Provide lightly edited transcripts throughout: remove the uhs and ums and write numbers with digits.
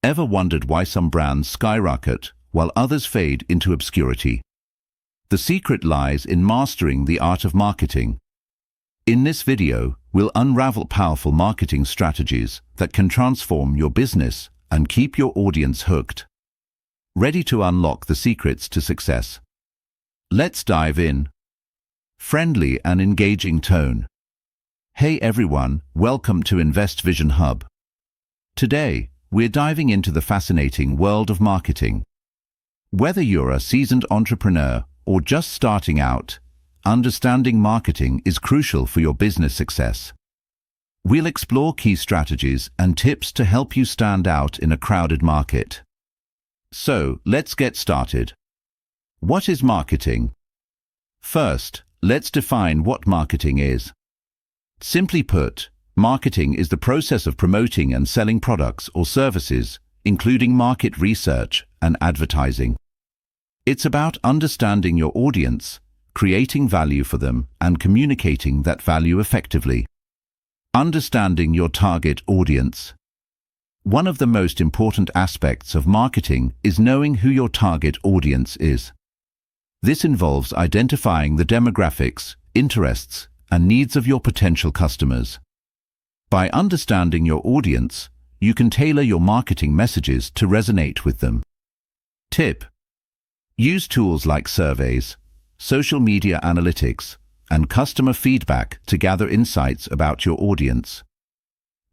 Ever wondered why some brands skyrocket while others fade into obscurity? The secret lies in mastering the art of marketing. In this video, we'll unravel powerful marketing strategies that can transform your business and keep your audience hooked. Ready to unlock the secrets to success? Let's dive in. Friendly and engaging tone. Hey everyone, welcome to Invest Vision Hub. Today, we're diving into the fascinating world of marketing. Whether you're a seasoned entrepreneur or just starting out, understanding marketing is crucial for your business success. We'll explore key strategies and tips to help you stand out in a crowded market. So, let's get started. What is marketing? First, let's define what marketing is. Simply put, marketing is the process of promoting and selling products or services, including market research and advertising. It's about understanding your audience, creating value for them, and communicating that value effectively. Understanding your target audience. One of the most important aspects of marketing is knowing who your target audience is. This involves identifying the demographics, interests, and needs of your potential customers. By understanding your audience, you can tailor your marketing messages to resonate with them. Tip: use tools like surveys, social media analytics, and customer feedback to gather insights about your audience.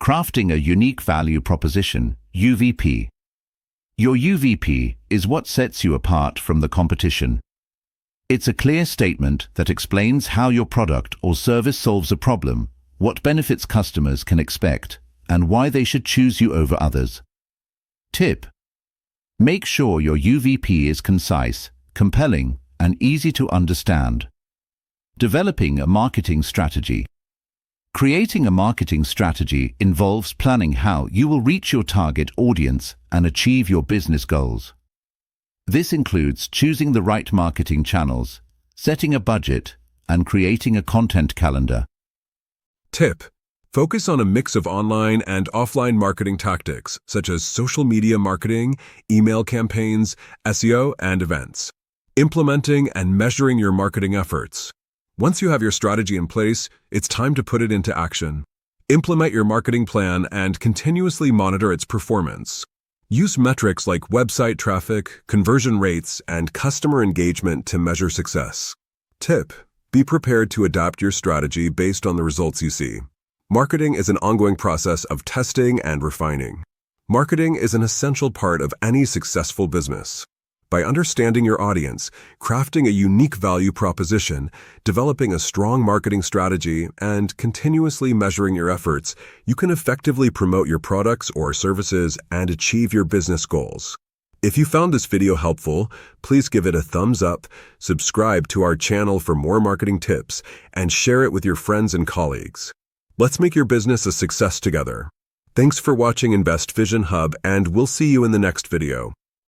Crafting a unique value proposition, UVP. Your UVP is what sets you apart from the competition. It's a clear statement that explains how your product or service solves a problem, what benefits customers can expect, and why they should choose you over others. Tip: make sure your UVP is concise, compelling, and easy to understand. Developing a marketing strategy. Creating a marketing strategy involves planning how you will reach your target audience and achieve your business goals. This includes choosing the right marketing channels, setting a budget, and creating a content calendar. Tip: focus on a mix of online and offline marketing tactics, such as social media marketing, email campaigns, SEO, and events. Implementing and measuring your marketing efforts. Once you have your strategy in place, it's time to put it into action. Implement your marketing plan and continuously monitor its performance. Use metrics like website traffic, conversion rates, and customer engagement to measure success. Tip: be prepared to adapt your strategy based on the results you see. Marketing is an ongoing process of testing and refining. Marketing is an essential part of any successful business. By understanding your audience, crafting a unique value proposition, developing a strong marketing strategy, and continuously measuring your efforts, you can effectively promote your products or services and achieve your business goals. If you found this video helpful, please give it a thumbs up, subscribe to our channel for more marketing tips, and share it with your friends and colleagues. Let's make your business a success together. Thanks for watching Invest Vision Hub, and we'll see you in the next video.